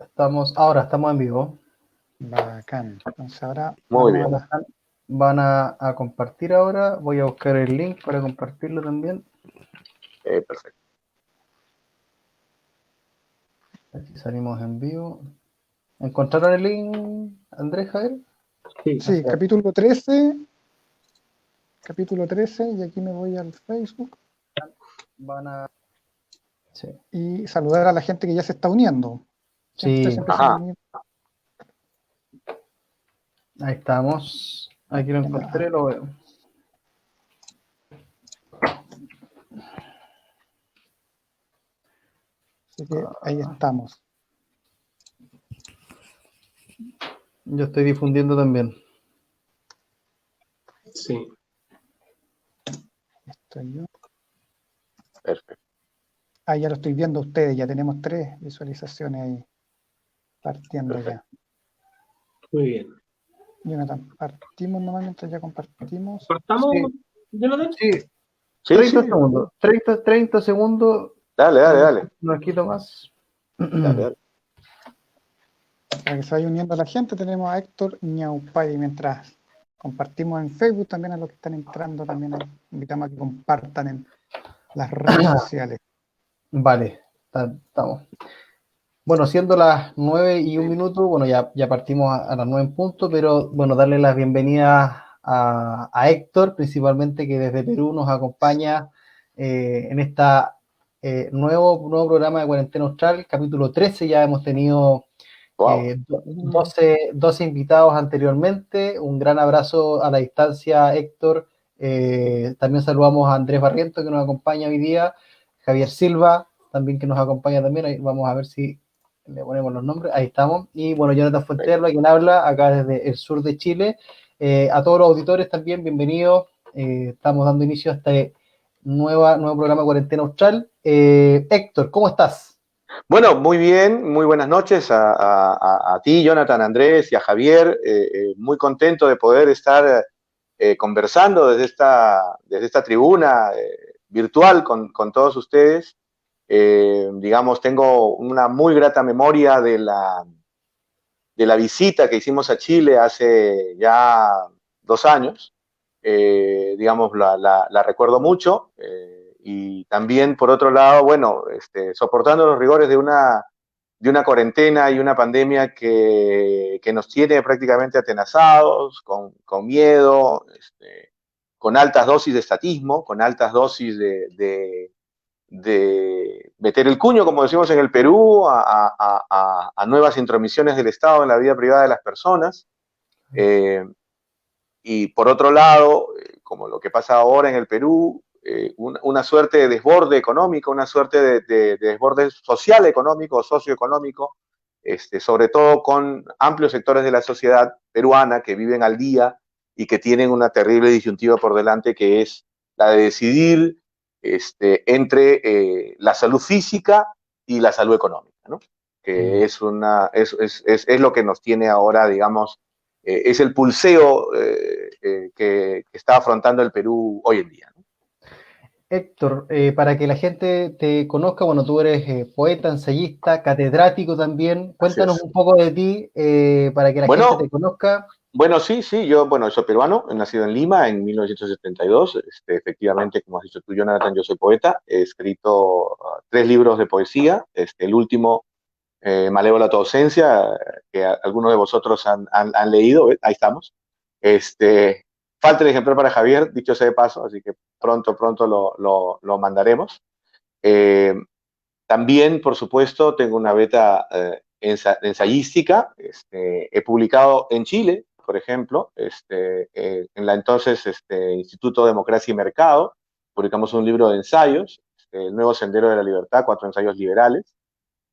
Estamos en vivo. Bacán. Entonces ahora Muy vamos a bien. la... Van a compartir ahora. Voy a buscar el link para compartirlo también. Perfecto. Aquí salimos en vivo. ¿Encontraron el link, Andrés, Javier? Sí, capítulo 13, y aquí me voy al Facebook Van a. Sí. y saludar a la gente que ya se está uniendo. Siempre Sí, se empiezan a Ajá. unir. ahí estamos. Aquí lo encontré, lo veo. Así que ahí estamos. Yo estoy difundiendo también. Sí. Estoy yo. Perfecto. Ah, ya lo estoy viendo a ustedes. Ya tenemos 3 visualizaciones ahí partiendo ya. Muy bien. Jonathan, partimos nomás mientras ya compartimos. ¿Partamos, Sí, Jonathan? sí. Sí, 30 sí. segundos. 30 segundos. Dale. No quito más. Dale. Para que se vaya uniendo la gente, tenemos a Héctor Ñaupay. Mientras compartimos en Facebook, también a los que están entrando, también invitamos a que compartan en las redes sociales. Vale, estamos. Bueno, siendo las 9:01, bueno, ya partimos a las 9 en punto, pero bueno, darle las bienvenidas a Héctor, principalmente que desde Perú nos acompaña en esta nuevo programa de Cuarentena Austral, capítulo 13. Ya hemos tenido Wow. 12 invitados anteriormente. Un gran abrazo a la distancia, Héctor. También saludamos a Andrés Barriento, que nos acompaña hoy día, Javier Silva, también que nos acompaña también. Ahí vamos a ver si le ponemos los nombres. Ahí estamos. Y bueno, Jonathan Fuenterla, quien habla acá desde el sur de Chile. A todos los auditores también, bienvenidos. Estamos dando inicio a este nuevo programa Cuarentena Austral. Héctor, ¿cómo estás? Bueno, muy bien, muy buenas noches a ti, Jonathan, Andrés y a Javier. Muy contento de poder estar conversando desde esta tribuna virtual con todos ustedes. Digamos, tengo una muy grata memoria de la visita que hicimos a Chile hace ya 2 años. Digamos, la recuerdo mucho. Y también, por otro lado, bueno, soportando los rigores de una cuarentena y una pandemia que nos tiene prácticamente atenazados, con miedo, con altas dosis de estatismo, con altas dosis de meter el cuño, como decimos en el Perú, a nuevas intromisiones del Estado en la vida privada de las personas. Y por otro lado, como lo que pasa ahora en el Perú, una suerte de desborde económico, una suerte de desborde social económico, socioeconómico, sobre todo con amplios sectores de la sociedad peruana que viven al día y que tienen una terrible disyuntiva por delante, que es la de decidir entre la salud física y la salud económica, ¿no? Que es lo que nos tiene ahora, digamos, es el pulseo que está afrontando el Perú hoy en día, ¿no? Héctor, para que la gente te conozca, bueno, tú eres poeta, ensayista, catedrático también. Así Cuéntanos es. un poco de ti, para que la gente te Bueno, conozca. sí, yo soy peruano, he nacido en Lima en 1972. Efectivamente, como has dicho tú, Jonathan, yo soy poeta. He escrito 3 libros de poesía. El último, Malévola tu ausencia, que algunos de vosotros han leído. Ahí estamos. Falta el ejemplar para Javier, dicho sea de paso, así que pronto lo mandaremos. Eh, También, por supuesto, tengo una beta ensayística. He publicado en Chile, por ejemplo, en la entonces Instituto Democracia y Mercado. Publicamos un libro de ensayos, El Nuevo Sendero de la Libertad, 4 ensayos liberales.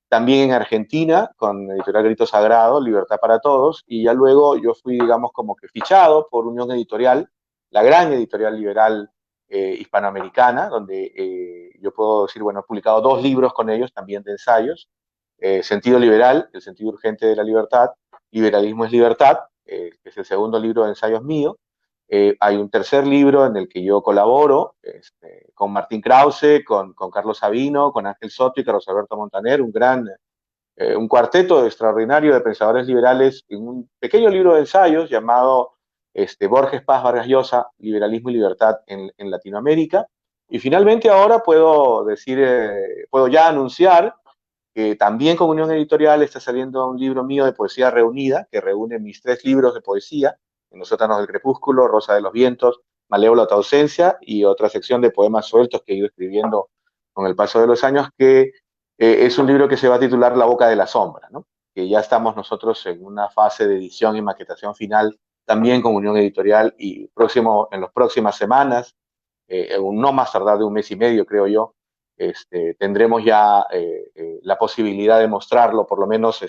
También en Argentina, con Editorial Grito Sagrado, Libertad para Todos. Y ya luego yo fui, digamos, como que fichado por Unión Editorial, la gran editorial liberal hispanoamericana, donde yo puedo decir, bueno, he publicado 2 libros con ellos, también de ensayos. Sentido Liberal, El Sentido Urgente de la Libertad, Liberalismo es Libertad, que es el segundo libro de ensayos mío. Hay un tercer libro en el que yo colaboro con Martín Krause, con Carlos Sabino, con Ángel Soto y Carlos Alberto Montaner, un gran un cuarteto extraordinario de pensadores liberales en un pequeño libro de ensayos llamado Borges, Paz, Vargas Llosa, Liberalismo y Libertad en Latinoamérica. Y finalmente ahora puedo decir, puedo ya anunciar que también con Unión Editorial está saliendo un libro mío de poesía reunida, que reúne mis 3 libros de poesía, En los sótanos del crepúsculo, Rosa de los vientos, Malévola tu ausencia, y otra sección de poemas sueltos que he ido escribiendo con el paso de los años, que es un libro que se va a titular La boca de la sombra, ¿no? Que ya estamos nosotros en una fase de edición y maquetación final, también con Unión Editorial, y en las próximas semanas, no más tardar de un mes y medio, creo yo, tendremos ya la posibilidad de mostrarlo, por lo menos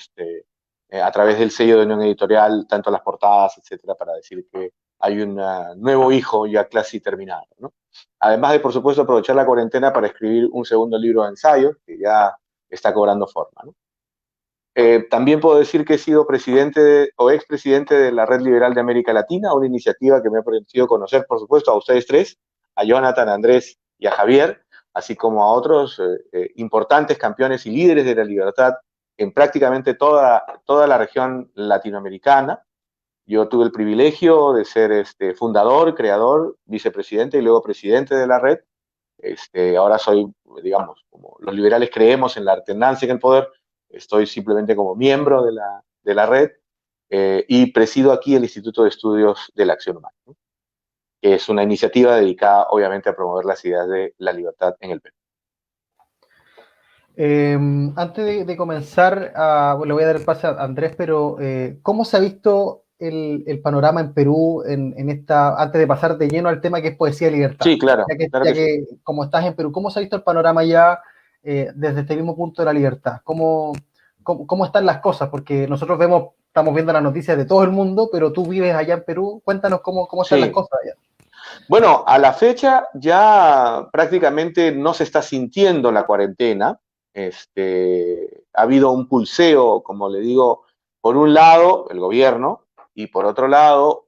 a través del sello de Unión Editorial, tanto las portadas, etcétera, para decir que hay un nuevo hijo ya casi terminado, ¿no? Además de, por supuesto, aprovechar la cuarentena para escribir un segundo libro de ensayos, que ya está cobrando forma, ¿no? También puedo decir que he sido presidente o expresidente de la Red Liberal de América Latina, una iniciativa que me ha permitido conocer, por supuesto, a ustedes 3, a Jonathan, a Andrés y a Javier, así como a otros importantes campeones y líderes de la libertad en prácticamente toda la región latinoamericana. Yo tuve el privilegio de ser fundador, creador, vicepresidente y luego presidente de la red. Ahora soy, digamos, como los liberales creemos en la alternancia en el poder, estoy simplemente como miembro de la red y presido aquí el Instituto de Estudios de la Acción Humana, ¿no? Que es una iniciativa dedicada, obviamente, a promover las ideas de la libertad en el Perú. Antes de comenzar, bueno, le voy a dar el pase a Andrés, pero ¿cómo se ha visto el panorama en Perú antes de pasar de lleno al tema que es poesía y libertad? Sí, claro. Ya que como estás en Perú, ¿cómo se ha visto el panorama ya desde este mismo punto de la libertad? ¿Cómo están las cosas? Porque nosotros estamos viendo las noticias de todo el mundo, pero tú vives allá en Perú, cuéntanos cómo están las cosas allá. Bueno, a la fecha ya prácticamente no se está sintiendo la cuarentena. Ha habido un pulseo, como le digo, por un lado el gobierno y por otro lado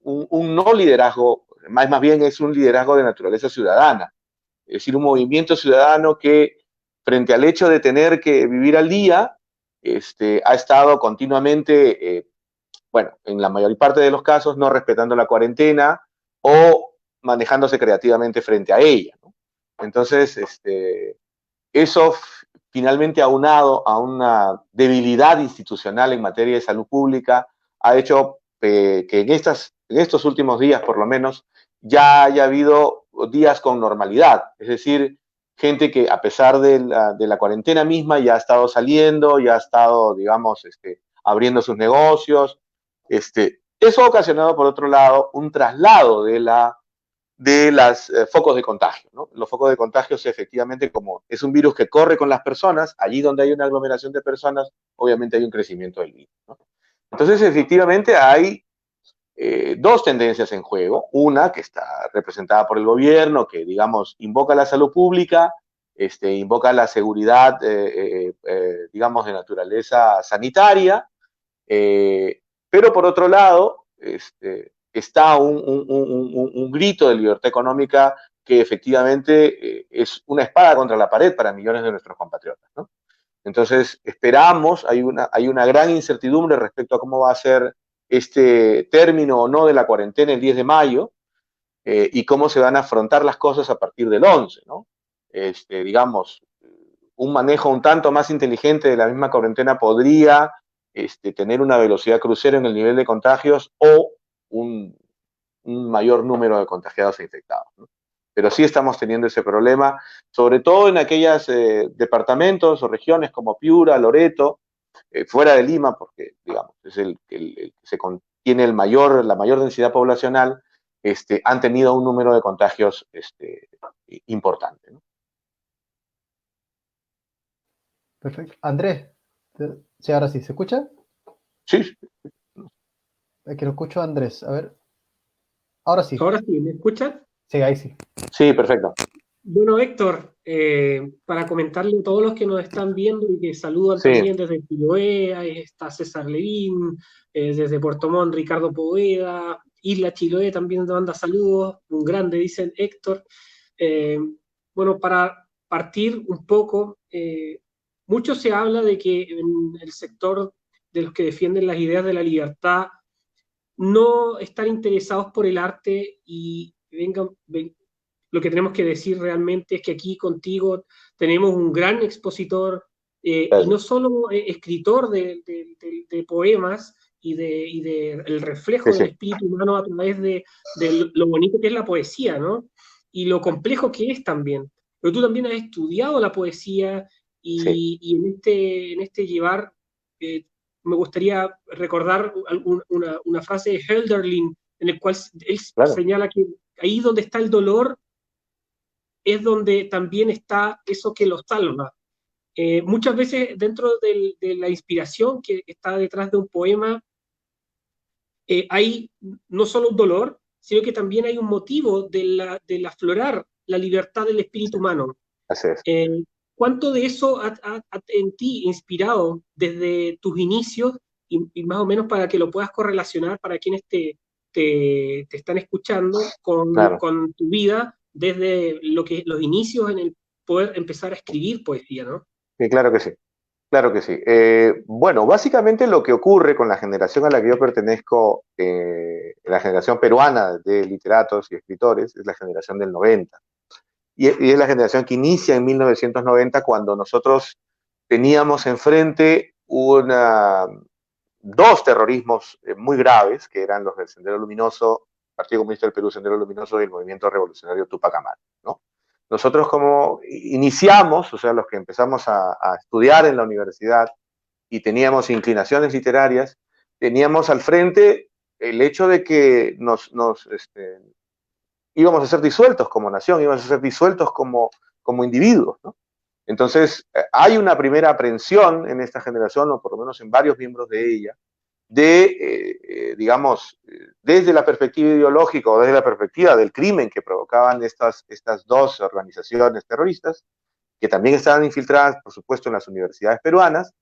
un no liderazgo, más bien es un liderazgo de naturaleza ciudadana, es decir, un movimiento ciudadano que frente al hecho de tener que vivir al día, ha estado continuamente, bueno, en la mayor parte de los casos no respetando la cuarentena o manejándose creativamente frente a ella, ¿no? Entonces, eso finalmente aunado a una debilidad institucional en materia de salud pública ha hecho que en estos últimos días, por lo menos, ya haya habido días con normalidad. Es decir, gente que a pesar de la cuarentena misma ya ha estado saliendo, ya ha estado, digamos, abriendo sus negocios. Eso ha ocasionado, por otro lado, un traslado de los focos de contagio, ¿no? Los focos de contagio efectivamente, como es un virus que corre con las personas, allí donde hay una aglomeración de personas, obviamente hay un crecimiento del virus, ¿no? Entonces, efectivamente, hay 2 tendencias en juego. Una que está representada por el gobierno, que, digamos, invoca la salud pública, invoca la seguridad, digamos, de naturaleza sanitaria, pero por otro lado, está un grito de libertad económica que efectivamente es una espada contra la pared para millones de nuestros compatriotas, ¿no? Entonces, esperamos, hay una gran incertidumbre respecto a cómo va a ser este término o no de la cuarentena el 10 de mayo y cómo se van a afrontar las cosas a partir del 11, ¿no? Digamos, un manejo un tanto más inteligente de la misma cuarentena podría tener una velocidad crucero en el nivel de contagios o un mayor número de contagiados e infectados, ¿no? Pero sí estamos teniendo ese problema, sobre todo en aquellos departamentos o regiones como Piura, Loreto, fuera de Lima, porque, digamos, es el que tiene la mayor densidad poblacional, han tenido un número de contagios importante, ¿no? Perfecto. Andrés, sí, ahora sí, ¿se escucha? Sí. Es que lo escucho a Andrés, a ver. Ahora sí. Ahora sí, ¿me escuchas? Sí, ahí sí. Sí, perfecto. Bueno, Héctor, para comentarle a todos los que nos están viendo y que saludan también desde Chiloé, ahí está César Levín, desde Puerto Montt, Ricardo Poveda, Isla Chiloé también nos manda saludos, un grande, dicen Héctor. Bueno, para partir un poco, mucho se habla de que en el sector de los que defienden las ideas de la libertad no están interesados por el arte y lo que tenemos que decir realmente es que aquí contigo tenemos un gran expositor y no solo escritor de poemas y el reflejo Sí, del sí, espíritu humano a través de lo bonito que es la poesía, ¿no? Y lo complejo que es también. Pero tú también has estudiado la poesía sí, y en este llevar, me gustaría recordar una frase de Hölderlin, en el cual él claro. señala que ahí donde está el dolor es donde también está eso que lo salva. Muchas veces dentro de la inspiración que está detrás de un poema hay no solo un dolor, sino que también hay un motivo del aflorar la libertad del espíritu humano. Así es. ¿Cuánto de eso ha en ti inspirado desde tus inicios y más o menos para que lo puedas correlacionar para quienes te están escuchando Claro. con tu vida desde los inicios en el poder empezar a escribir poesía, ¿no? Sí, claro que sí. Claro que sí. Bueno, básicamente lo que ocurre con la generación a la que yo pertenezco, la generación peruana de literatos y escritores, es la generación del 90. Y es la generación que inicia en 1990 cuando nosotros teníamos enfrente dos terrorismos muy graves, que eran los del Sendero Luminoso, Partido Comunista del Perú, Sendero Luminoso y el Movimiento Revolucionario Tupac Amaru, ¿no? Nosotros como iniciamos, o sea, los que empezamos a estudiar en la universidad y teníamos inclinaciones literarias, teníamos al frente el hecho de que íbamos a ser disueltos como nación, íbamos a ser disueltos como individuos, ¿no? Entonces, hay una primera aprehensión en esta generación, o por lo menos en varios miembros de ella, digamos, desde la perspectiva ideológica o desde la perspectiva del crimen que provocaban estas dos organizaciones terroristas, que también estaban infiltradas, por supuesto, en las universidades peruanas,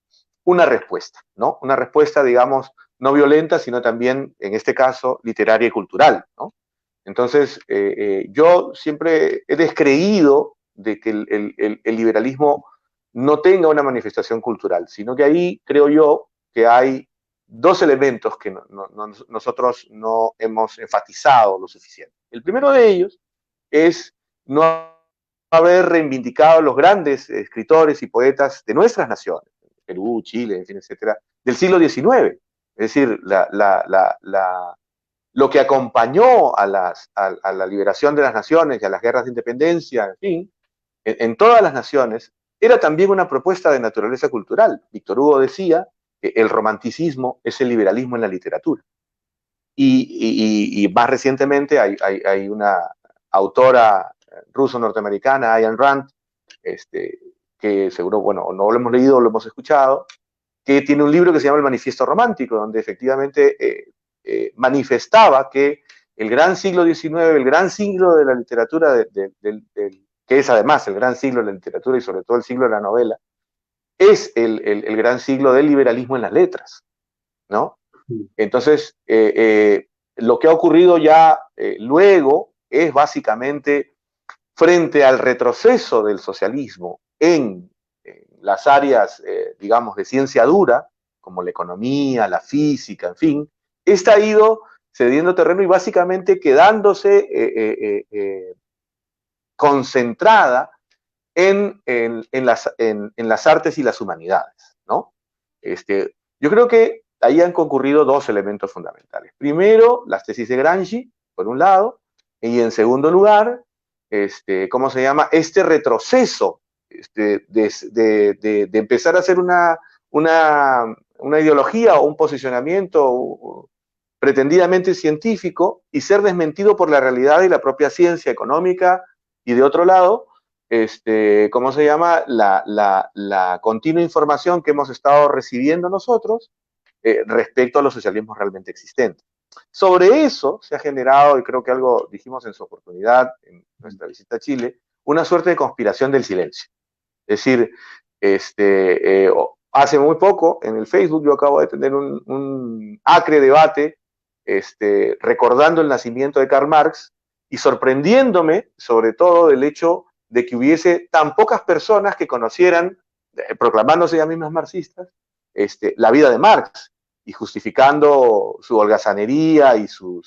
una respuesta, ¿no? Una respuesta, digamos, no violenta, sino también, en este caso, literaria y cultural, ¿no? Entonces, yo siempre he descreído de que el liberalismo no tenga una manifestación cultural, sino que ahí creo yo que hay dos elementos que nosotros no hemos enfatizado lo suficiente. El primero de ellos es no haber reivindicado los grandes escritores y poetas de nuestras naciones, Perú, Chile, en fin, etcétera, del siglo XIX. Es decir, lo que acompañó a la liberación de las naciones y a las guerras de independencia, en fin, en todas las naciones, era también una propuesta de naturaleza cultural. Víctor Hugo decía que el romanticismo es el liberalismo en la literatura. Y más recientemente hay una autora ruso-norteamericana, Ayn Rand, que seguro, bueno, no lo hemos leído o lo hemos escuchado, que tiene un libro que se llama El Manifiesto Romántico, donde efectivamente manifestaba que el gran siglo XIX, el gran siglo de la literatura, que es además el gran siglo de la literatura y sobre todo el siglo de la novela, es el gran siglo del liberalismo en las letras, ¿no? Entonces, lo que ha ocurrido ya luego es básicamente frente al retroceso del socialismo en las áreas, digamos, de ciencia dura, como la economía, la física, en fin, esta ha ido cediendo terreno y básicamente quedándose concentrada en las artes y las humanidades, ¿no? Yo creo que ahí han concurrido dos elementos fundamentales. Primero, las tesis de Gramsci, por un lado, y en segundo lugar, ¿cómo se llama? Este retroceso de empezar a hacer una ideología o un posicionamiento pretendidamente científico y ser desmentido por la realidad y la propia ciencia económica, y de otro lado, ¿cómo se llama? La continua información que hemos estado recibiendo nosotros respecto a los socialismos realmente existentes. Sobre eso se ha generado, y creo que algo dijimos en su oportunidad, en nuestra visita a Chile, una suerte de conspiración del silencio. Es decir, hace muy poco en el Facebook yo acabo de tener un acre debate recordando el nacimiento de Karl Marx y sorprendiéndome sobre todo del hecho de que hubiese tan pocas personas que conocieran proclamándose ellas mismas marxistas, la vida de Marx y justificando su holgazanería y su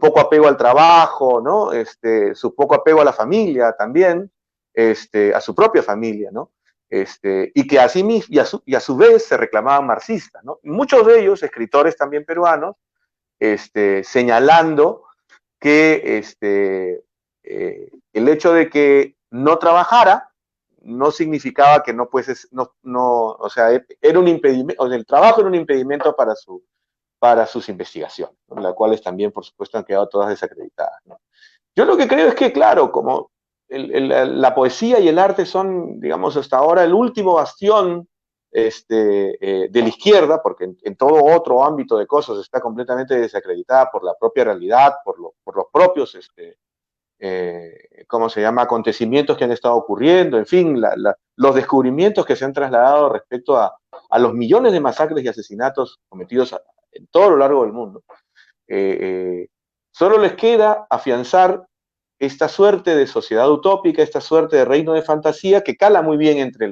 poco apego al trabajo, ¿no? Su poco apego a la familia también, a su propia familia, ¿no? Y que así mismo, y a su vez se reclamaban marxistas, ¿no? Muchos de ellos, escritores también peruanos, señalando que el hecho de que no trabajara no significaba que no, pues, no, o sea, era un impedimento, o sea, el trabajo era un impedimento para sus investigaciones, ¿no? Las cuales también, por supuesto, han quedado todas desacreditadas, ¿no? Yo lo que creo es que, claro, como la poesía y el arte son, digamos, hasta ahora el último bastión de la izquierda, porque en todo otro ámbito de cosas está completamente desacreditada por la propia realidad, por los propios, ¿cómo se llama?, acontecimientos que han estado ocurriendo, en fin, los descubrimientos que se han trasladado respecto a los millones de masacres y asesinatos cometidos en todo lo largo del mundo. Solo les queda afianzar esta suerte de sociedad utópica, esta suerte de reino de fantasía que cala muy bien entre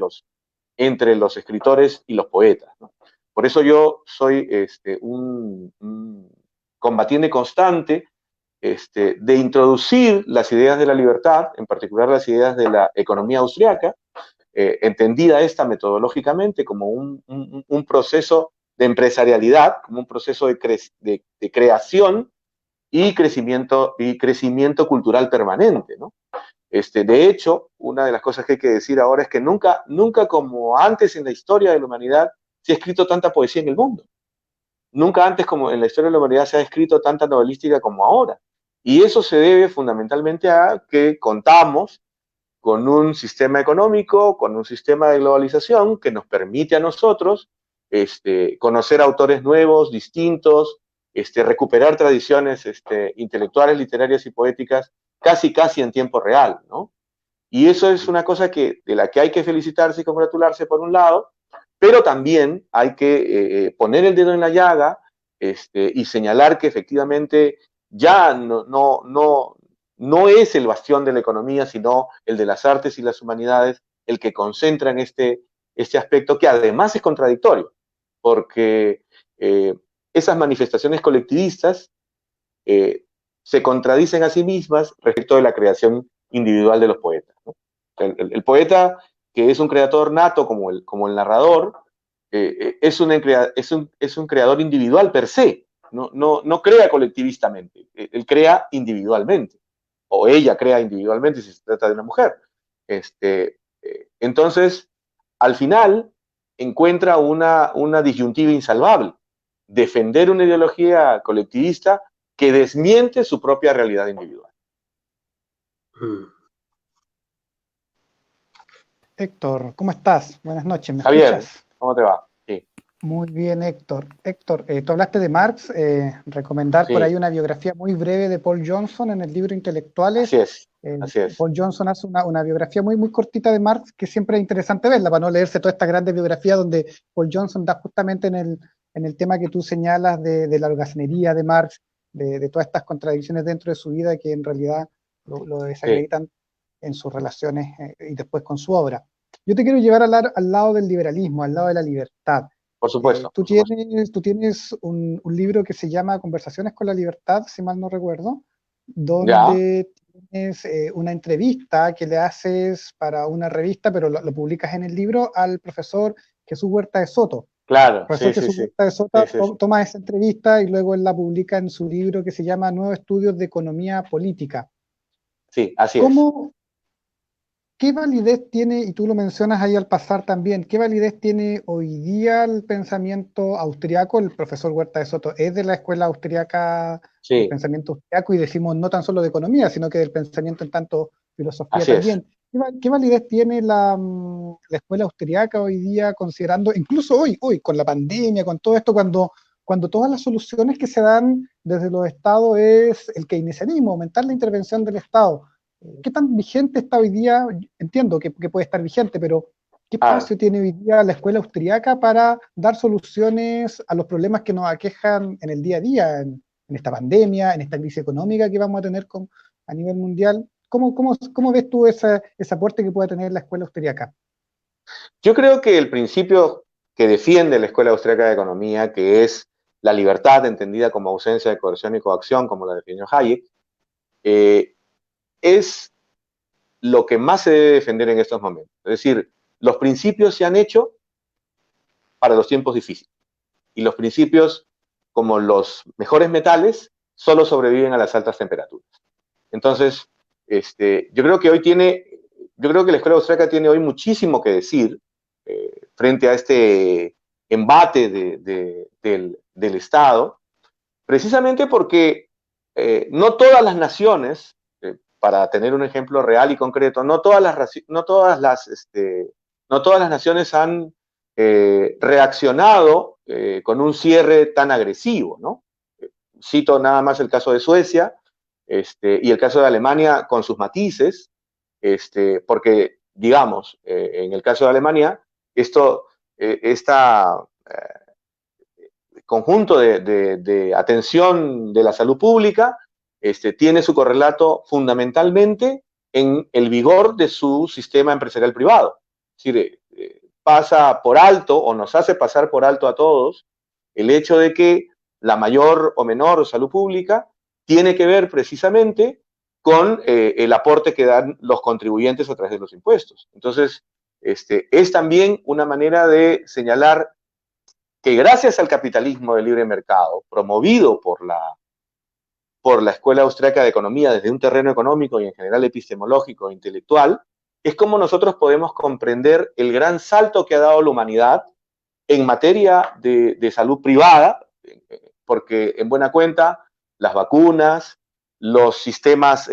los escritores y los poetas, ¿no? Por eso yo soy un combatiente constante de introducir las ideas de la libertad, en particular las ideas de la economía austriaca, entendida esta metodológicamente como un proceso de empresarialidad, como un proceso de creación y crecimiento cultural permanente, ¿no? De hecho, una de las cosas que hay que decir ahora es que nunca como antes en la historia de la humanidad se ha escrito tanta poesía en el mundo. Nunca antes como en la historia de la humanidad se ha escrito tanta novelística como ahora. Y eso se debe fundamentalmente a que contamos con un sistema económico, con un sistema de globalización que nos permite a nosotros conocer autores nuevos, distintos, recuperar tradiciones intelectuales, literarias y poéticas casi en tiempo real, ¿no? Y eso es una cosa de la que hay que felicitarse y congratularse por un lado, pero también hay que poner el dedo en la llaga y señalar que efectivamente ya no es el bastión de la economía, sino el de las artes y las humanidades, el que concentra en este aspecto, que además es contradictorio, porque esas manifestaciones colectivistas se contradicen a sí mismas respecto de la creación individual de los poetas, ¿no? El poeta, que es un creador nato como el narrador, es un creador individual per se, no crea colectivistamente, él crea individualmente, o ella crea individualmente si se trata de una mujer. Entonces, al final, encuentra una disyuntiva insalvable: defender una ideología colectivista que desmiente su propia realidad individual. Héctor, ¿cómo estás? Buenas noches, ¿me Javier, escuchas? ¿cómo te va? Sí. Muy bien, Héctor. Héctor, tú hablaste de Marx, recomendar por Sí. ahí una biografía muy breve de Paul Johnson en el libro Intelectuales. Así es, así es. Paul Johnson hace una biografía muy cortita de Marx, que siempre es interesante verla, para no leerse toda esta grande biografía donde Paul Johnson da justamente en el tema que tú señalas de la holgazanería de Marx, de todas estas contradicciones dentro de su vida que en realidad lo desacreditan en sus relaciones y después con su obra. Yo te quiero llevar al lado del liberalismo, al lado de la libertad. Por supuesto. Tú tienes un libro que se llama Conversaciones con la Libertad, si mal no recuerdo, donde tienes una entrevista que le haces para una revista, pero lo publicas en el libro, al profesor Jesús Huerta de Soto. Claro, El profesor Jesús Huerta de Soto toma esa entrevista y luego él la publica en su libro que se llama Nuevos Estudios de Economía Política. Sí, así es. ¿Qué validez tiene, y tú lo mencionas ahí al pasar también, qué validez tiene hoy día el pensamiento austriaco? El profesor Huerta de Soto es de la escuela austriaca, del pensamiento austriaco, y decimos no tan solo de economía, sino que del pensamiento en tanto filosofía así también. ¿Qué validez tiene la escuela austriaca hoy día, considerando, incluso hoy con la pandemia, con todo esto, cuando todas las soluciones que se dan desde los estados es el keynesianismo, aumentar la intervención del Estado? ¿Qué tan vigente está hoy día? Entiendo que puede estar vigente, pero ¿qué espacio tiene hoy día la escuela austriaca para dar soluciones a los problemas que nos aquejan en el día a día, en esta pandemia, en esta crisis económica que vamos a tener a nivel mundial? ¿Cómo ves tú ese aporte que puede tener la escuela austriaca? Yo creo que el principio que defiende la Escuela Austríaca de Economía, que es la libertad entendida como ausencia de coerción y coacción, como la definió Hayek, es lo que más se debe defender en estos momentos. Es decir, los principios se han hecho para los tiempos difíciles. Y los principios, como los mejores metales, solo sobreviven a las altas temperaturas. Entonces, yo creo que la Escuela Austríaca tiene hoy muchísimo que decir frente a este embate del Estado, precisamente porque no todas las naciones, para tener un ejemplo real y concreto, no todas las naciones han reaccionado con un cierre tan agresivo, ¿no? Cito nada más el caso de Suecia y el caso de Alemania con sus matices, porque, digamos, en el caso de Alemania, conjunto de atención de la salud pública tiene su correlato fundamentalmente en el vigor de su sistema empresarial privado. Es decir, pasa por alto o nos hace pasar por alto a todos el hecho de que la mayor o menor salud pública tiene que ver precisamente con el aporte que dan los contribuyentes a través de los impuestos. Entonces, es también una manera de señalar que gracias al capitalismo de libre mercado, promovido por la Escuela Austríaca de Economía desde un terreno económico y en general epistemológico e intelectual, es como nosotros podemos comprender el gran salto que ha dado la humanidad en materia de salud privada, porque en buena cuenta las vacunas, los sistemas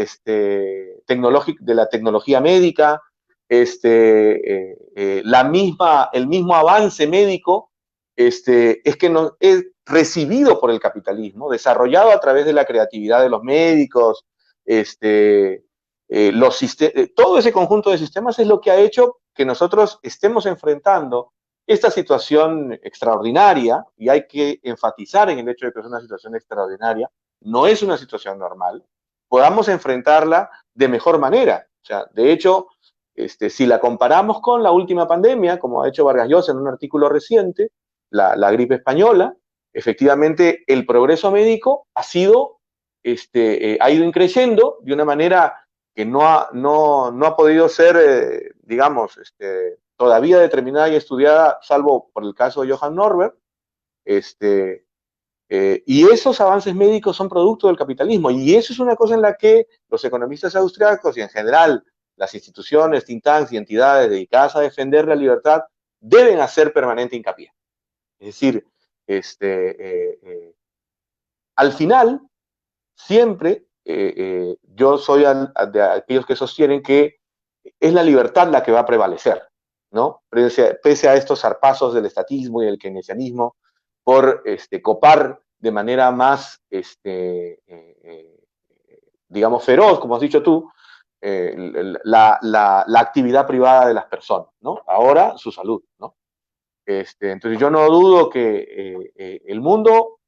tecnológicos de la tecnología médica, el mismo avance médico, es recibido por el capitalismo, desarrollado a través de la creatividad de los médicos, todo ese conjunto de sistemas es lo que ha hecho que nosotros estemos enfrentando esta situación extraordinaria, y hay que enfatizar en el hecho de que es una situación extraordinaria, no es una situación normal, podamos enfrentarla de mejor manera. O sea, de hecho, si la comparamos con la última pandemia, como ha hecho Vargas Llosa en un artículo reciente, la gripe española, efectivamente el progreso médico ha ido increciendo de una manera que no ha podido ser, digamos, todavía determinada y estudiada, salvo por el caso de Johann Norberg, y esos avances médicos son producto del capitalismo, y eso es una cosa en la que los economistas austriacos y en general las instituciones, think tanks y entidades dedicadas a defender la libertad deben hacer permanente hincapié. Es decir, al final, siempre yo soy de aquellos que sostienen que es la libertad la que va a prevalecer, ¿no? Pese a estos zarpazos del estatismo y del keynesianismo por copar de manera más, digamos, feroz, como has dicho tú, la actividad privada de las personas, ¿no? Ahora, su salud, ¿no? Entonces yo no dudo que el mundo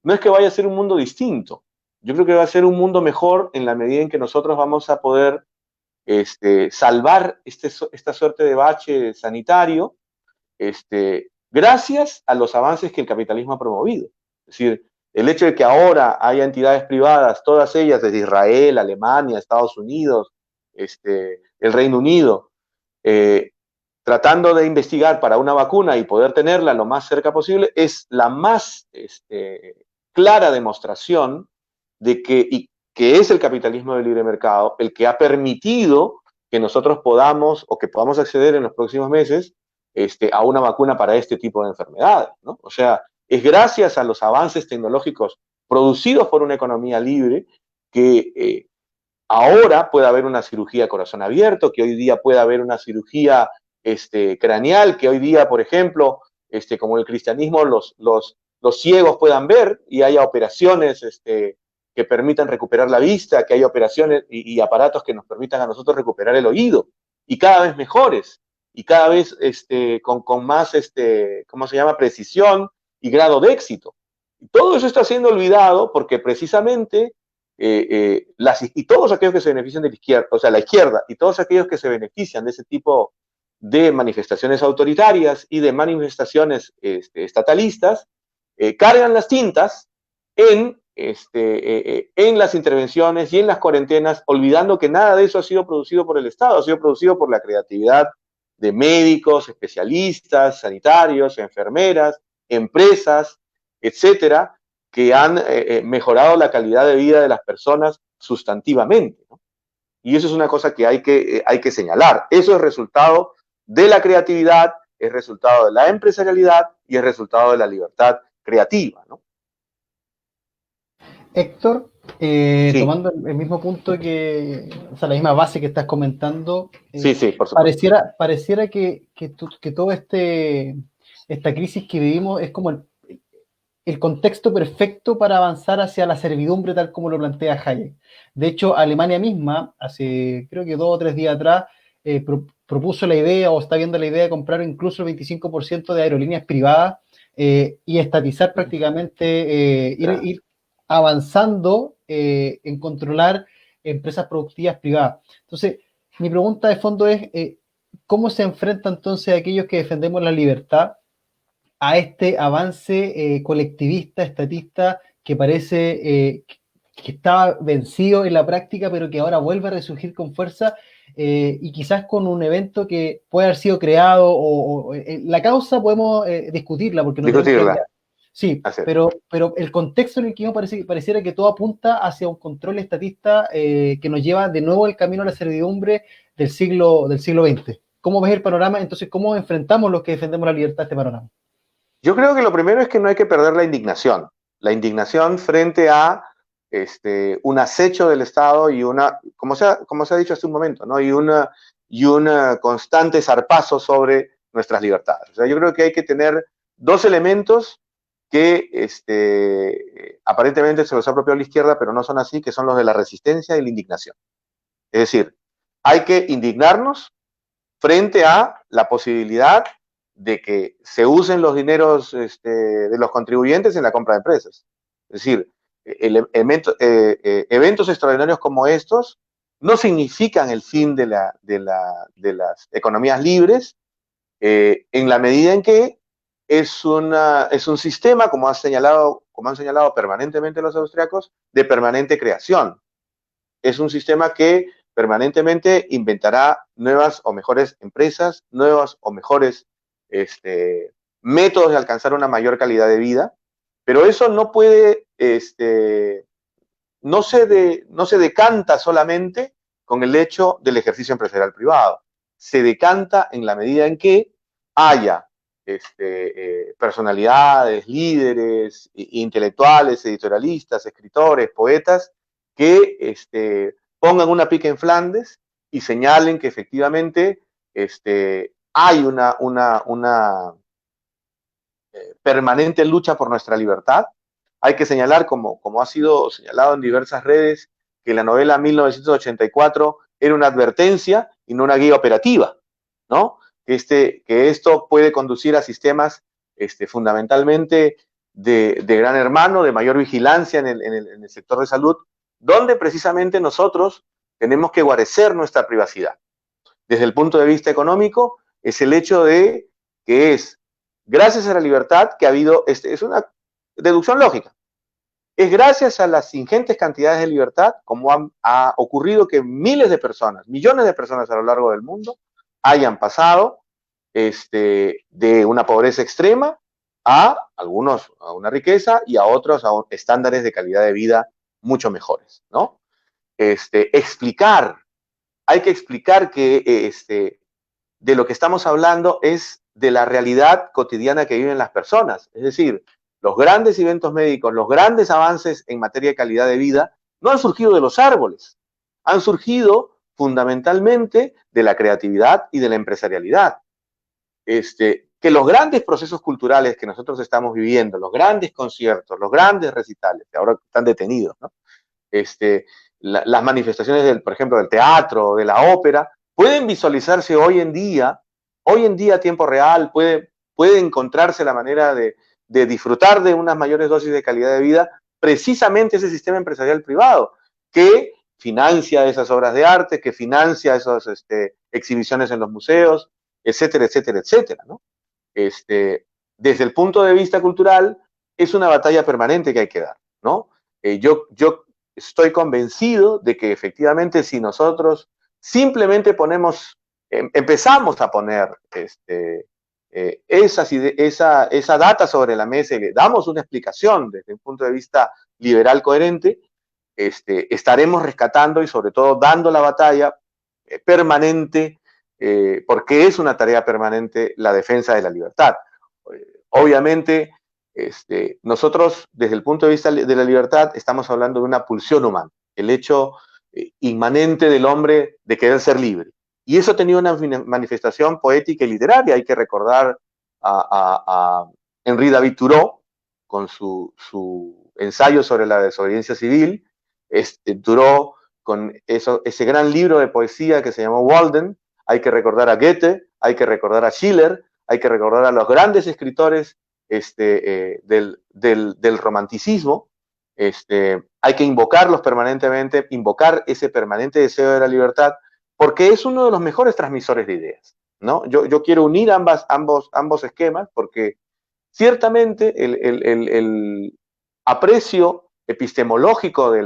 no es que vaya a ser un mundo distinto, yo creo que va a ser un mundo mejor en la medida en que nosotros vamos a poder salvar esta suerte de bache sanitario gracias a los avances que el capitalismo ha promovido. Es decir, el hecho de que ahora haya entidades privadas, todas ellas desde Israel, Alemania, Estados Unidos, el Reino Unido, tratando de investigar para una vacuna y poder tenerla lo más cerca posible, es la más clara demostración de que es el capitalismo del libre mercado el que ha permitido que nosotros podamos acceder en los próximos meses a una vacuna para este tipo de enfermedades, ¿no? O sea, es gracias a los avances tecnológicos producidos por una economía libre que ahora puede haber una cirugía a corazón abierto, que hoy día puede haber una cirugía craneal, que hoy día, por ejemplo, como el cristianismo, los ciegos puedan ver y haya operaciones que permitan recuperar la vista, que haya operaciones y aparatos que nos permitan a nosotros recuperar el oído, y cada vez mejores, y cada vez con más, ¿cómo se llama?, precisión y grado de éxito. Y todo eso está siendo olvidado porque precisamente y todos aquellos que se benefician de la izquierda, o sea, la izquierda, y todos aquellos que se benefician de ese tipo de manifestaciones autoritarias y de manifestaciones estatalistas, cargan las tintas en las intervenciones y en las cuarentenas, olvidando que nada de eso ha sido producido por el Estado, ha sido producido por la creatividad de médicos, especialistas, sanitarios, enfermeras, empresas, etcétera, que han mejorado la calidad de vida de las personas sustantivamente, ¿no? Y eso es una cosa que hay que señalar. Eso es resultado de la creatividad, es resultado de la empresarialidad y es resultado de la libertad creativa, ¿no? Héctor, Sí, tomando el mismo punto o sea, la misma base que estás comentando, sí, por supuesto. pareciera que todo esta crisis que vivimos es como el contexto perfecto para avanzar hacia la servidumbre tal como lo plantea Hayek. De hecho, Alemania misma, hace creo que 2 o 3 días atrás, propuso la idea o está viendo la idea de comprar incluso el 25% de aerolíneas privadas y estatizar prácticamente, ir avanzando en controlar empresas productivas privadas. Entonces, mi pregunta de fondo es, ¿cómo se enfrenta entonces aquellos que defendemos la libertad a este avance colectivista, estatista, que parece que estaba vencido en la práctica, pero que ahora vuelve a resurgir con fuerza y quizás con un evento que puede haber sido creado la causa podemos discutirla porque no tenemos claridad. Sí, pero el contexto en el que yo pareciera que todo apunta hacia un control estatista que nos lleva de nuevo el camino a la servidumbre del siglo XX. ¿Cómo ves el panorama? Entonces, ¿cómo enfrentamos los que defendemos la libertad a este panorama? Yo creo que lo primero es que no hay que perder la indignación frente a un acecho del Estado y como se ha dicho hace un momento, ¿no? y un constante zarpazo sobre nuestras libertades. O sea, yo creo que hay que tener dos elementos que aparentemente se los ha apropiado la izquierda, pero no son así, que son los de la resistencia y la indignación. Es decir, hay que indignarnos frente a la posibilidad de que se usen los dineros de los contribuyentes en la compra de empresas. Es decir, eventos extraordinarios como estos no significan el fin de las economías libres en la medida en que es un sistema, como han señalado permanentemente los austriacos, de permanente creación. Es un sistema que permanentemente inventará nuevas o mejores empresas, nuevos o mejores métodos de alcanzar una mayor calidad de vida, pero eso no puede, no se decanta solamente con el hecho del ejercicio empresarial privado. Se decanta en la medida en que haya personalidades, líderes, intelectuales, editorialistas, escritores, poetas, que pongan una pica en Flandes y señalen que efectivamente hay una permanente lucha por nuestra libertad. Hay que señalar, como ha sido señalado en diversas redes, que la novela 1984 era una advertencia y no una guía operativa, ¿no? Que esto puede conducir a sistemas fundamentalmente de gran hermano, de mayor vigilancia en el sector de salud, donde precisamente nosotros tenemos que guarecer nuestra privacidad. Desde el punto de vista económico, es el hecho de que es gracias a la libertad que ha habido, es una deducción lógica, es gracias a las ingentes cantidades de libertad como ha ocurrido que miles de personas, millones de personas a lo largo del mundo hayan pasado de una pobreza extrema a algunos a una riqueza y a otros a estándares de calidad de vida mucho mejores, ¿no? Hay que explicar que de lo que estamos hablando es de la realidad cotidiana que viven las personas. Es decir, los grandes eventos médicos, los grandes avances en materia de calidad de vida, no han surgido de los árboles, han surgido fundamentalmente de la creatividad y de la empresarialidad. Que los grandes procesos culturales que nosotros estamos viviendo, los grandes conciertos, los grandes recitales, que ahora están detenidos, ¿no? Las manifestaciones, por ejemplo, del teatro, de la ópera, pueden visualizarse hoy en día a tiempo real, puede encontrarse la manera de disfrutar de unas mayores dosis de calidad de vida, precisamente ese sistema empresarial privado, que financia esas obras de arte, que financia esas exhibiciones en los museos, etcétera, etcétera, etcétera, ¿no? Desde el punto de vista cultural, es una batalla permanente que hay que dar, ¿no? Yo estoy convencido de que efectivamente si nosotros simplemente empezamos a poner esa data sobre la mesa y le damos una explicación desde un punto de vista liberal coherente, estaremos rescatando y sobre todo dando la batalla permanente, porque es una tarea permanente la defensa de la libertad. Obviamente, nosotros desde el punto de vista de la libertad estamos hablando de una pulsión humana, el hecho inmanente del hombre de querer ser libre. Y eso tenía una manifestación poética y literaria. Hay que recordar a Henri David Thoreau con su ensayo sobre la desobediencia civil, Thoreau con ese gran libro de poesía que se llamó Walden. Hay que recordar a Goethe, hay que recordar a Schiller, hay que recordar a los grandes escritores del romanticismo. Hay que invocarlos permanentemente, invocar ese permanente deseo de la libertad, porque es uno de los mejores transmisores de ideas, ¿no? Yo quiero unir ambos esquemas, porque ciertamente el aprecio epistemológico de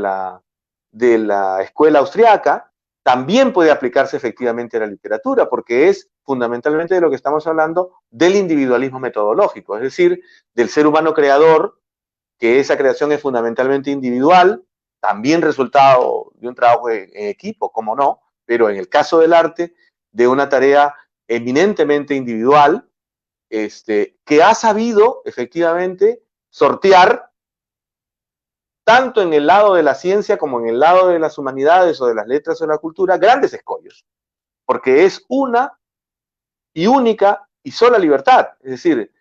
la escuela austriaca también puede aplicarse efectivamente a la literatura, porque es fundamentalmente de lo que estamos hablando, del individualismo metodológico, es decir, del ser humano creador, que esa creación es fundamentalmente individual, también resultado de un trabajo en equipo, como no, pero en el caso del arte, de una tarea eminentemente individual, que ha sabido efectivamente sortear, tanto en el lado de la ciencia como en el lado de las humanidades o de las letras o de la cultura, grandes escollos, porque es una y única y sola libertad, es decir,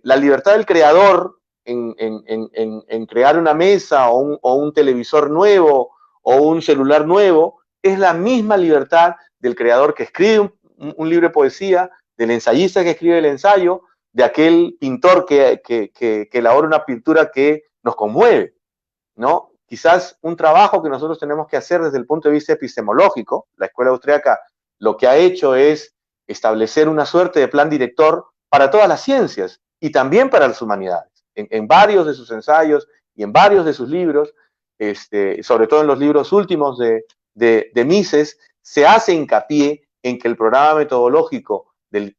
la libertad del creador en crear una mesa o un televisor nuevo o un celular nuevo, es la misma libertad del creador que escribe un libro de poesía, del ensayista que escribe el ensayo, de aquel pintor que elabora una pintura que nos conmueve, ¿no? Quizás un trabajo que nosotros tenemos que hacer desde el punto de vista epistemológico, la escuela austriaca lo que ha hecho es establecer una suerte de plan director para todas las ciencias y también para las humanidades. En varios de sus ensayos y en varios de sus libros, sobre todo en los libros últimos de Mises, se hace hincapié en que el programa metodológico del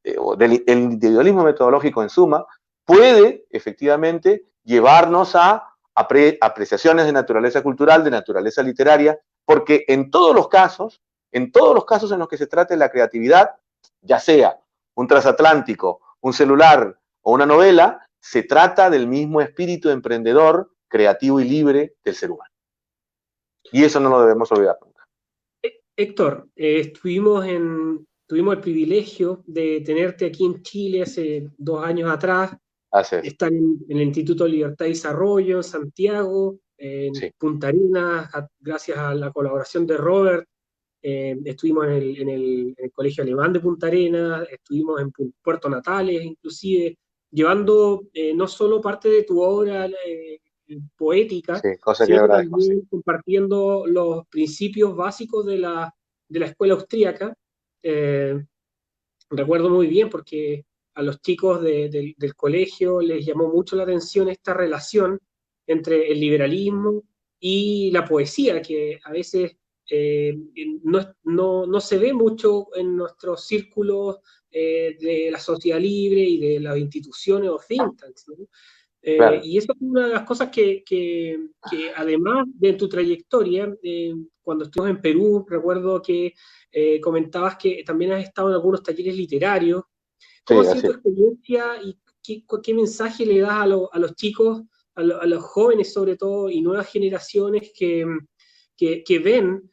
individualismo metodológico en suma puede efectivamente llevarnos a apreciaciones de naturaleza cultural, de naturaleza literaria, porque en todos los casos en los que se trate la creatividad, ya sea un transatlántico, un celular o una novela, se trata del mismo espíritu emprendedor, creativo y libre del ser humano. Y eso no lo debemos olvidar nunca. Héctor, tuvimos el privilegio de tenerte aquí en Chile hace 2 años atrás. Están en el Instituto de Libertad y Desarrollo, en Santiago, en Punta Arenas, gracias a la colaboración de Robert. Estuvimos en el Colegio Alemán de Punta Arenas, estuvimos en Puerto Natales, inclusive, llevando no solo parte de tu obra poética, sino también compartiendo los principios básicos de la escuela austríaca. Recuerdo muy bien porque a los chicos del colegio les llamó mucho la atención esta relación entre el liberalismo y la poesía, que a veces no se ve mucho en nuestros círculos de la sociedad libre y de las instituciones o think tanks, ¿no? Claro. Y eso es una de las cosas que además de tu trayectoria, cuando estuvimos en Perú, recuerdo que comentabas que también has estado en algunos talleres literarios. ¿Cómo ha sido tu experiencia y qué mensaje le das a los chicos, a los jóvenes sobre todo, y nuevas generaciones que ven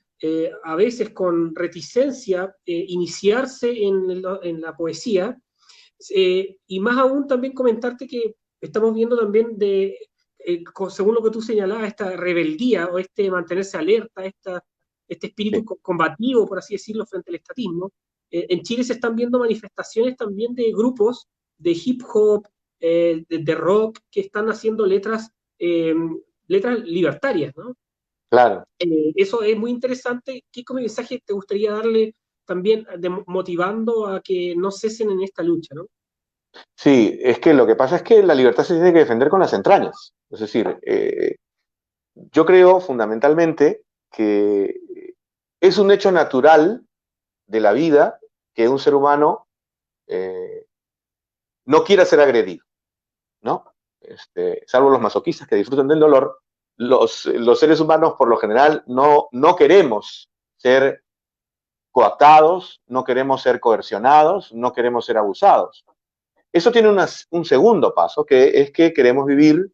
a veces con reticencia iniciarse en la poesía? Y más aún también comentarte que estamos viendo también según lo que tú señalabas, esta rebeldía o mantenerse alerta, este espíritu combativo, por así decirlo, frente al estatismo. En Chile se están viendo manifestaciones también de grupos de hip hop, de rock, que están haciendo letras libertarias, ¿no? Claro. Eso es muy interesante. ¿Qué mensaje te gustaría darle también motivando a que no cesen en esta lucha, ¿no? Sí, es que lo que pasa es que la libertad se tiene que defender con las entrañas. Es decir, yo creo fundamentalmente que es un hecho natural de la vida que un ser humano no quiera ser agredido, ¿no? Salvo los masoquistas que disfrutan del dolor, los seres humanos por lo general no queremos ser coaptados, no queremos ser coercionados, no queremos ser abusados. Eso tiene un segundo paso, que es que queremos vivir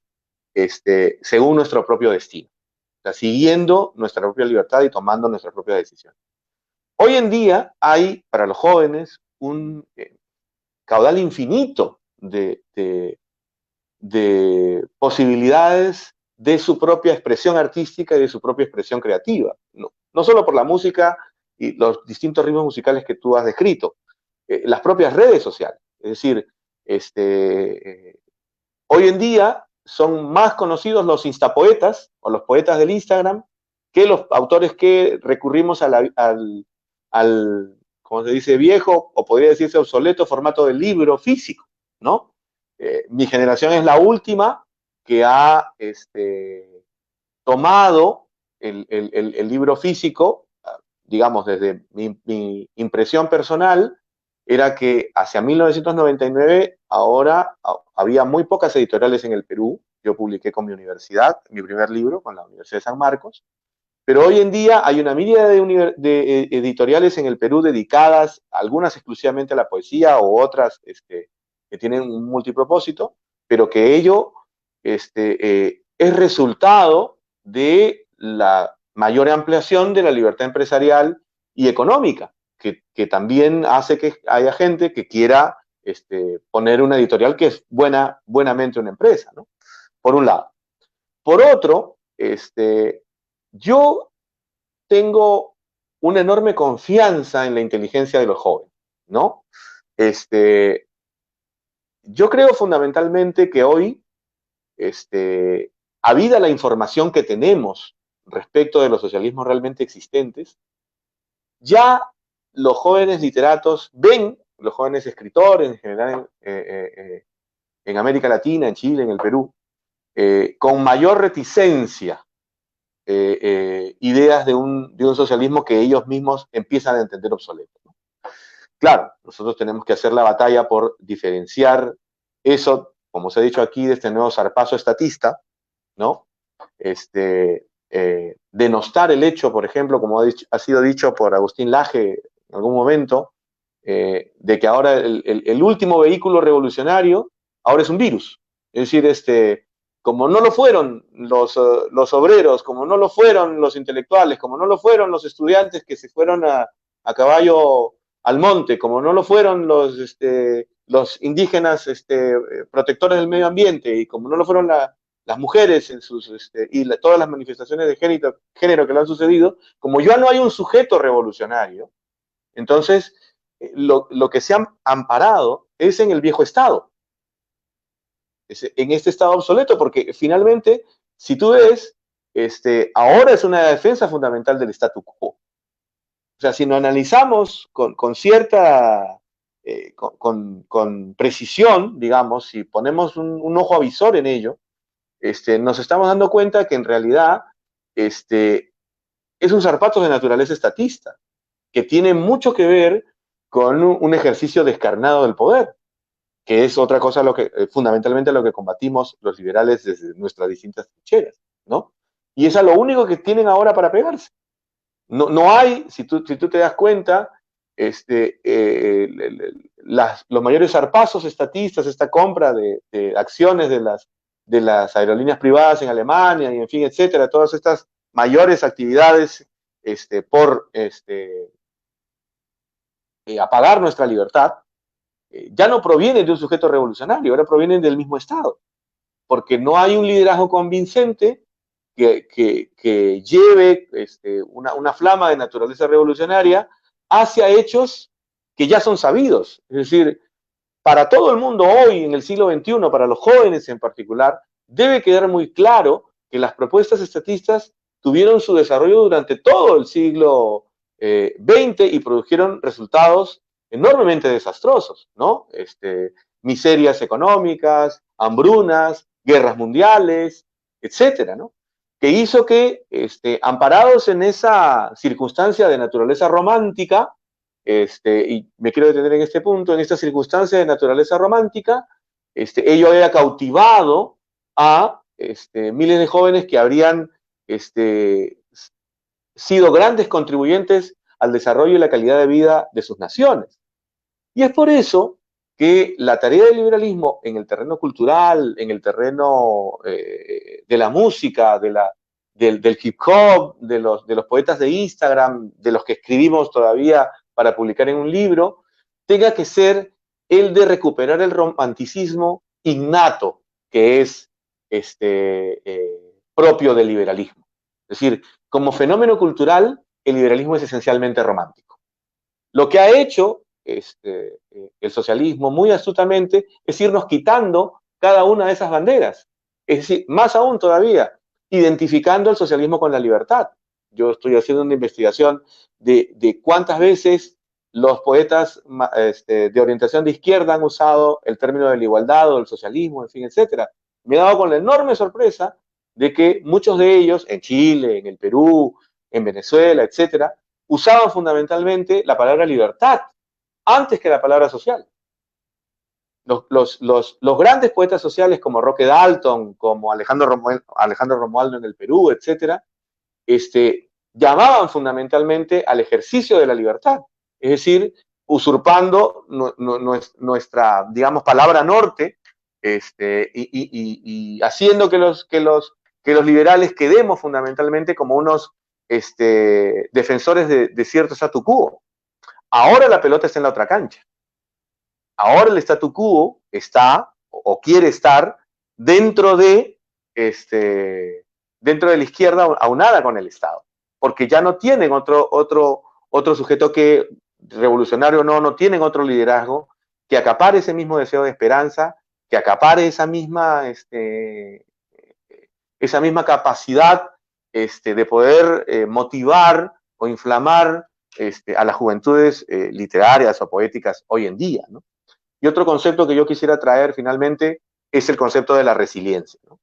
según nuestro propio destino, o sea, siguiendo nuestra propia libertad y tomando nuestra propia decisión. Hoy en día hay para los jóvenes un caudal infinito de posibilidades de su propia expresión artística y de su propia expresión creativa. No solo por la música y los distintos ritmos musicales que tú has descrito, las propias redes sociales. Es decir, hoy en día son más conocidos los instapoetas o los poetas del Instagram que los autores que recurrimos al, como se dice, viejo o podría decirse obsoleto formato del libro físico, ¿no? Mi generación es la última que ha tomado el libro físico, digamos, desde mi impresión personal, era que hacia 1999 ahora había muy pocas editoriales en el Perú. Yo publiqué con mi universidad, mi primer libro, con la Universidad de San Marcos, pero hoy en día hay una miríada de editoriales en el Perú dedicadas, algunas exclusivamente a la poesía o otras que tienen un multipropósito, pero que ello es resultado de la mayor ampliación de la libertad empresarial y económica, que también hace que haya gente que quiera poner una editorial que es buenamente una empresa, ¿no? Por un lado. Por otro, yo tengo una enorme confianza en la inteligencia de los jóvenes, ¿no? Yo creo fundamentalmente que hoy, habida la información que tenemos respecto de los socialismos realmente existentes, ya los jóvenes literatos ven, los jóvenes escritores en general en América Latina, en Chile, en el Perú, con mayor reticencia ideas de un socialismo que ellos mismos empiezan a entender obsoleto, ¿no? Claro, nosotros tenemos que hacer la batalla por diferenciar eso, como se ha dicho aquí, de este nuevo zarpazo estatista, ¿no? Denostar el hecho, por ejemplo, como ha sido dicho por Agustín Laje en algún momento, de que ahora el último vehículo revolucionario ahora es un virus. Es decir, como no lo fueron los obreros, como no lo fueron los intelectuales, como no lo fueron los estudiantes que se fueron a caballo al monte, como no lo fueron los indígenas protectores del medio ambiente, y como no lo fueron las mujeres en sus, todas las manifestaciones de género que le han sucedido, como ya no hay un sujeto revolucionario, entonces lo que se han amparado es en el viejo Estado, en este Estado obsoleto, porque finalmente, si tú ves, ahora es una defensa fundamental del statu quo. O sea, si lo analizamos con cierta, con precisión, digamos, si ponemos un ojo avisor en ello, nos estamos dando cuenta que en realidad es un zarpazo de naturaleza estatista, que tiene mucho que ver con un ejercicio descarnado del poder, que es otra cosa fundamentalmente lo que combatimos los liberales desde nuestras distintas trincheras, ¿no? Y es a lo único que tienen ahora para pegarse. No hay, si tú te das cuenta, los mayores zarpazos estatistas, esta compra de acciones de las aerolíneas privadas en Alemania y en fin, etcétera, todas estas mayores actividades por apagar nuestra libertad, ya no provienen de un sujeto revolucionario, ahora provienen del mismo Estado, porque no hay un liderazgo convincente que lleve una flama de naturaleza revolucionaria hacia hechos que ya son sabidos. Es decir, para todo el mundo hoy, en el siglo XXI, para los jóvenes en particular, debe quedar muy claro que las propuestas estatistas tuvieron su desarrollo durante todo el siglo XX y produjeron resultados enormemente desastrosos, ¿no? Miserias económicas, hambrunas, guerras mundiales, etcétera, ¿no? Que hizo que, amparados en esa circunstancia de naturaleza romántica, y me quiero detener en este punto, en esta circunstancia de naturaleza romántica, ello había cautivado a miles de jóvenes que habrían sido grandes contribuyentes al desarrollo y la calidad de vida de sus naciones. Y es por eso que la tarea del liberalismo en el terreno cultural, en el terreno de la música, del hip hop, de los poetas de Instagram, de los que escribimos todavía para publicar en un libro, tenga que ser el de recuperar el romanticismo innato que es propio del liberalismo. Es decir, como fenómeno cultural, el liberalismo es esencialmente romántico. Lo que ha hecho el socialismo muy astutamente es irnos quitando cada una de esas banderas. Es decir, más aún todavía, identificando el socialismo con la libertad. Yo estoy haciendo una investigación de cuántas veces los poetas de orientación de izquierda han usado el término de la igualdad o del socialismo, en fin, etcétera. Me he dado con la enorme sorpresa de que muchos de ellos, en Chile, en el Perú, en Venezuela, etcétera, usaban fundamentalmente la palabra libertad antes que la palabra social. Los grandes poetas sociales como Roque Dalton, como Alejandro Romualdo en el Perú, etcétera, llamaban fundamentalmente al ejercicio de la libertad, es decir, usurpando nuestra, digamos, palabra norte, y haciendo que los liberales quedemos fundamentalmente como unos defensores de cierto statu quo. Ahora la pelota está en la otra cancha. Ahora el statu quo está, o quiere estar, dentro de la izquierda aunada con el Estado. Porque ya no tienen otro sujeto que, revolucionario o no tienen otro liderazgo que acapare ese mismo deseo de esperanza, que acapare esa misma capacidad de poder motivar o inflamar a las juventudes literarias o poéticas hoy en día, ¿no? Y otro concepto que yo quisiera traer finalmente es el concepto de la resiliencia, ¿no?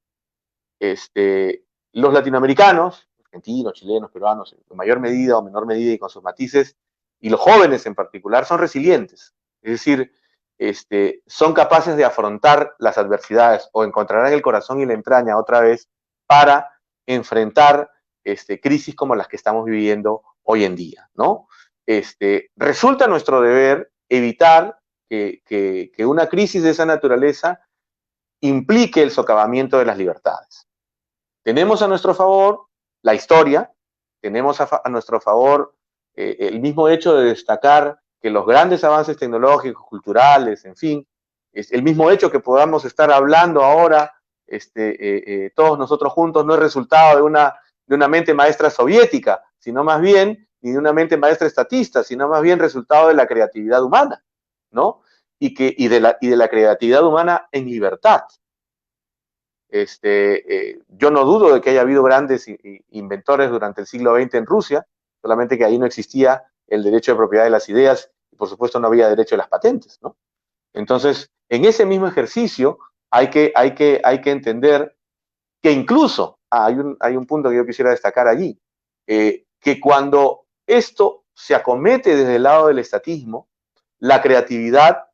Los latinoamericanos, argentinos, chilenos, peruanos, en mayor medida o menor medida y con sus matices, y los jóvenes en particular, son resilientes. Es decir, son capaces de afrontar las adversidades o encontrarán el corazón y la entraña otra vez para enfrentar crisis como las que estamos viviendo hoy en día, ¿no? Resulta nuestro deber evitar que una crisis de esa naturaleza implique el socavamiento de las libertades. Tenemos a nuestro favor la historia, tenemos a nuestro favor el mismo hecho de destacar que los grandes avances tecnológicos, culturales, en fin, es el mismo hecho que podamos estar hablando ahora todos nosotros juntos no es resultado de una mente maestra soviética, sino más bien, ni de una mente maestra estatista, sino más bien resultado de la creatividad humana, ¿no? Y de la creatividad humana en libertad. Yo no dudo de que haya habido grandes inventores durante el siglo XX en Rusia, solamente que ahí no existía el derecho de propiedad de las ideas y por supuesto no había derecho de las patentes, ¿no? Entonces, en ese mismo ejercicio hay que entender que incluso, hay un punto que yo quisiera destacar allí, que cuando esto se acomete desde el lado del estatismo, la creatividad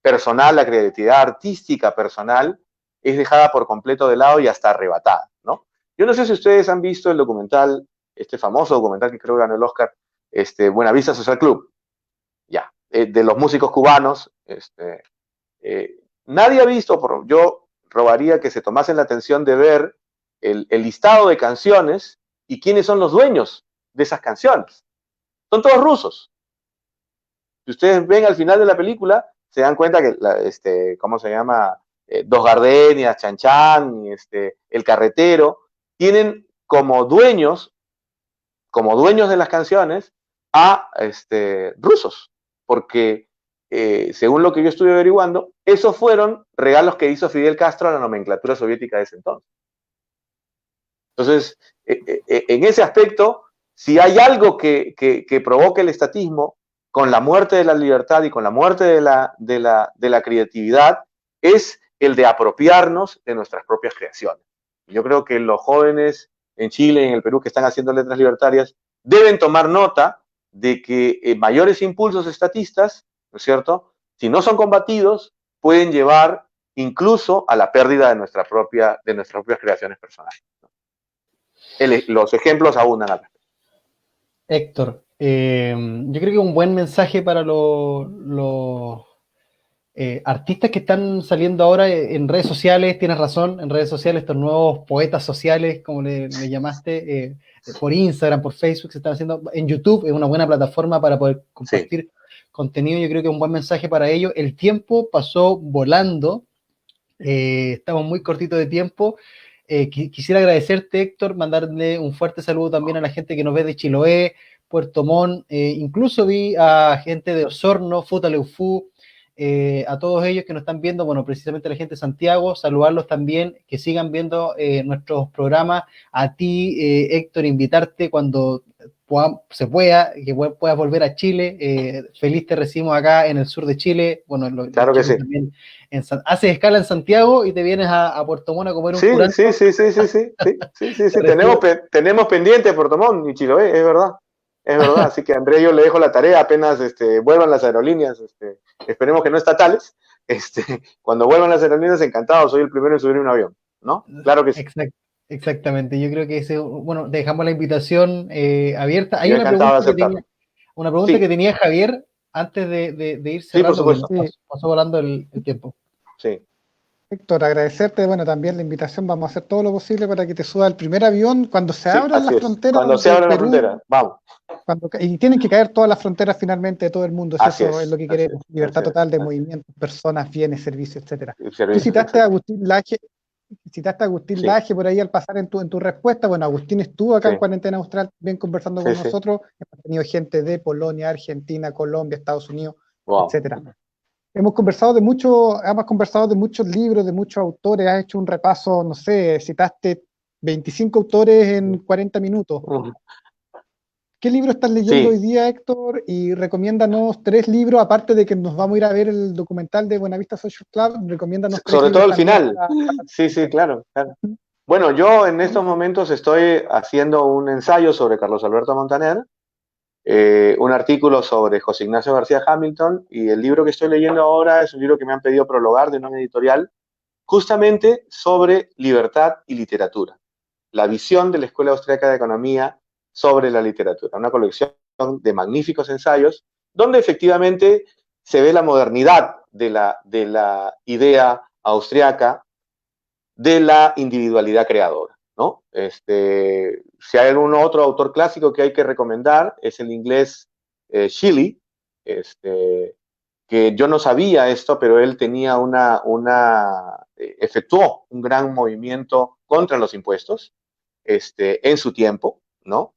personal, la creatividad artística personal, es dejada por completo de lado y hasta arrebatada, ¿no? Yo no sé si ustedes han visto el documental, este famoso documental que creo que ganó el Oscar, Buenavista Social Club, ya, de los músicos cubanos. Nadie ha visto, yo rogaría que se tomasen la atención de ver el listado de canciones y quiénes son los dueños de esas canciones. Son todos rusos. Si ustedes ven al final de la película, se dan cuenta que, ¿cómo se llama? Dos Gardenias, Chan Chan, El Carretero, tienen como dueños de las canciones a rusos, porque según lo que yo estuve averiguando, esos fueron regalos que hizo Fidel Castro a la nomenclatura soviética de ese entonces. Entonces, en ese aspecto, si hay algo que provoque el estatismo, con la muerte de la libertad y con la muerte de la creatividad, es el de apropiarnos de nuestras propias creaciones. Yo creo que los jóvenes en Chile y en el Perú que están haciendo letras libertarias deben tomar nota de que mayores impulsos estatistas, ¿no es cierto?, si no son combatidos, pueden llevar incluso a la pérdida de nuestras propias creaciones personales. Los ejemplos abundan acá. Héctor, yo creo que un buen mensaje para los artistas que están saliendo ahora en redes sociales, tienes razón, en redes sociales, estos nuevos poetas sociales, como le llamaste, por Instagram, por Facebook, se están haciendo, en YouTube es una buena plataforma para poder compartir contenido, yo creo que es un buen mensaje para ellos. El tiempo pasó volando, estamos muy cortitos de tiempo. Quisiera agradecerte, Héctor, mandarle un fuerte saludo también a la gente que nos ve de Chiloé, Puerto Montt, incluso vi a gente de Osorno, Futaleufú, a todos ellos que nos están viendo, bueno, precisamente la gente de Santiago, saludarlos también, que sigan viendo nuestros programas. A ti, Héctor, invitarte cuando se pueda, que puedas volver a Chile. Feliz te recibimos acá en el sur de Chile. Bueno, claro que sí. También haces escala en Santiago y te vienes a Puerto Montt a comer un curanto. Sí. Tenemos pendiente Puerto Montt y Chiloé, es verdad. Es verdad, así que a André yo le dejo la tarea apenas vuelvan las aerolíneas, esperemos que no estatales, cuando vuelvan las aerolíneas, encantado, soy el primero en subir un avión, ¿no? Claro que sí. Exactamente, yo creo que bueno, dejamos la invitación abierta. Hay yo una pregunta que tenía Javier antes de ir cerrando, sí, por supuesto. Pasó volando el tiempo. Sí. Héctor, agradecerte, bueno, también la invitación, vamos a hacer todo lo posible para que te suba el primer avión cuando se abran las fronteras. Cuando se abran las fronteras, vamos. Y tienen que caer todas las fronteras finalmente de todo el mundo, eso es lo que queremos, libertad total de movimientos, personas, bienes, servicios, etcétera. Tú citaste a Agustín Laje por ahí al pasar en tu respuesta. Bueno, Agustín estuvo acá en Cuarentena Austral, bien conversando con nosotros, hemos tenido gente de Polonia, Argentina, Colombia, Estados Unidos, etcétera. Hemos conversado de muchos libros, de muchos autores, has hecho un repaso, no sé, citaste 25 autores en 40 minutos. ¿Qué libro estás leyendo hoy día, Héctor? Y recomiéndanos 3 libros, aparte de que nos vamos a ir a ver el documental de Buenavista Social Club, recomiéndanos 3 sobre libros. Todo el final. Sí, claro. Bueno, yo en estos momentos estoy haciendo un ensayo sobre Carlos Alberto Montaner, un artículo sobre José Ignacio García Hamilton, y el libro que estoy leyendo ahora es un libro que me han pedido prologar de una editorial, justamente sobre libertad y literatura, la visión de la Escuela Austríaca de Economía sobre la literatura, una colección de magníficos ensayos, donde efectivamente se ve la modernidad de la idea austriaca de la individualidad creadora, ¿no? Si hay algún otro autor clásico que hay que recomendar, es el inglés Shelley, que yo no sabía esto, pero él tenía efectuó un gran movimiento contra los impuestos en su tiempo, ¿no?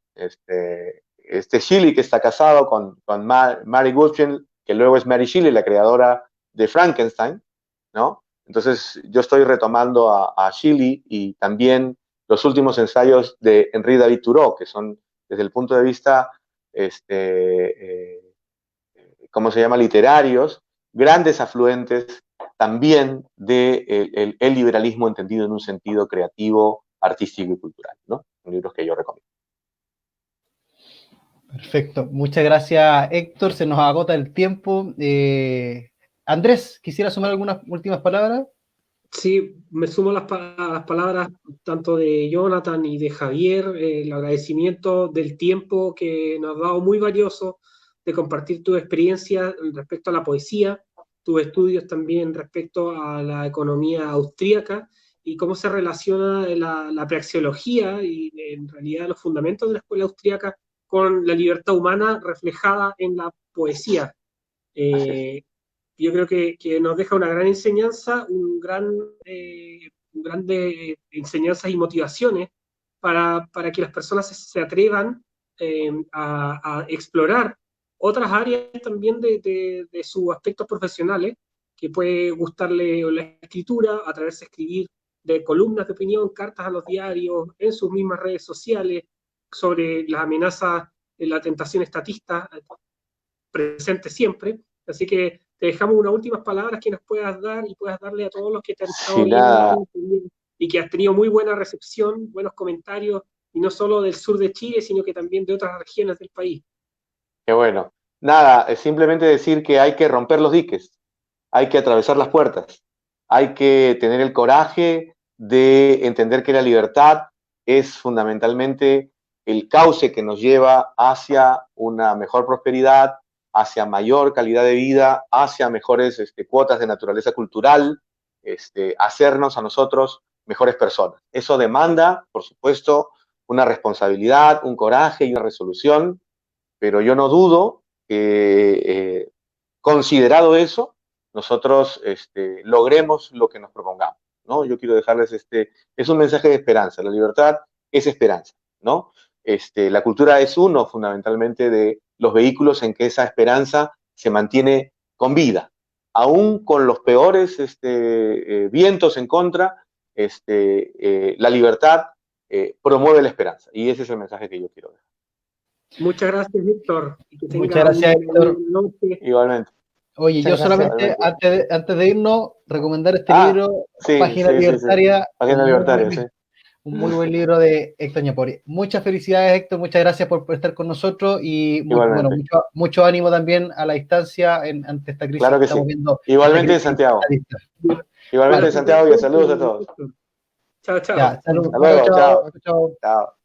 Shelley, que está casado con Mary Goodwin, que luego es Mary Shelley, la creadora de Frankenstein, ¿no? Entonces yo estoy retomando a Shelley y también los últimos ensayos de Henri David Thoreau, que son desde el punto de vista, ¿cómo se llama?, literarios, grandes afluentes también del liberalismo entendido en un sentido creativo, artístico y cultural, ¿no? Son libros que yo recomiendo. Perfecto, muchas gracias, Héctor, se nos agota el tiempo. Andrés, ¿quisiera sumar algunas últimas palabras? Sí, me sumo a las palabras tanto de Jonathan y de Javier, el agradecimiento del tiempo que nos ha dado muy valioso de compartir tu experiencia respecto a la poesía, tus estudios también respecto a la economía austríaca y cómo se relaciona la praxeología y en realidad los fundamentos de la escuela austríaca con la libertad humana reflejada en la poesía. Yo creo que nos deja una gran enseñanza, grandes enseñanzas y motivaciones para que las personas se atrevan a explorar otras áreas también de sus aspectos profesionales, que puede gustarle la escritura, atreverse a escribir de columnas de opinión, cartas a los diarios, en sus mismas redes sociales, sobre las amenazas de la tentación estatista presente siempre. Así que te dejamos unas últimas palabras que nos puedas dar y puedas darle a todos los que te han estado viendo y que has tenido muy buena recepción, buenos comentarios, y no solo del sur de Chile, sino que también de otras regiones del país. Qué bueno. Nada, es simplemente decir que hay que romper los diques, hay que atravesar las puertas, hay que tener el coraje de entender que la libertad es fundamentalmente el cauce que nos lleva hacia una mejor prosperidad, hacia mayor calidad de vida, hacia mejores cuotas de naturaleza cultural, hacernos a nosotros mejores personas. Eso demanda, por supuesto, una responsabilidad, un coraje y una resolución, pero yo no dudo que, considerado eso, nosotros logremos lo que nos propongamos, ¿no? Yo quiero dejarles es un mensaje de esperanza. La libertad es esperanza, ¿no? La cultura es uno fundamentalmente de los vehículos en que esa esperanza se mantiene con vida. Aún con los peores vientos en contra, la libertad promueve la esperanza. Y ese es el mensaje que yo quiero dejar. Muchas gracias, Héctor. Muchas gracias, Héctor. Igualmente. Oye, yo solamente, antes de irnos, recomendar este libro, Página Libertaria. Sí. Página Libertaria, sí. Un muy buen libro de Héctor Ñapori. Muchas felicidades, Héctor, muchas gracias por estar con nosotros y mucho ánimo también a la distancia ante esta crisis. Claro que estamos sí. viendo. Igualmente en Santiago. Igualmente en Santiago y saludos a todos. Chao, chao. Ya, saludos. Hasta luego, chao. Chao.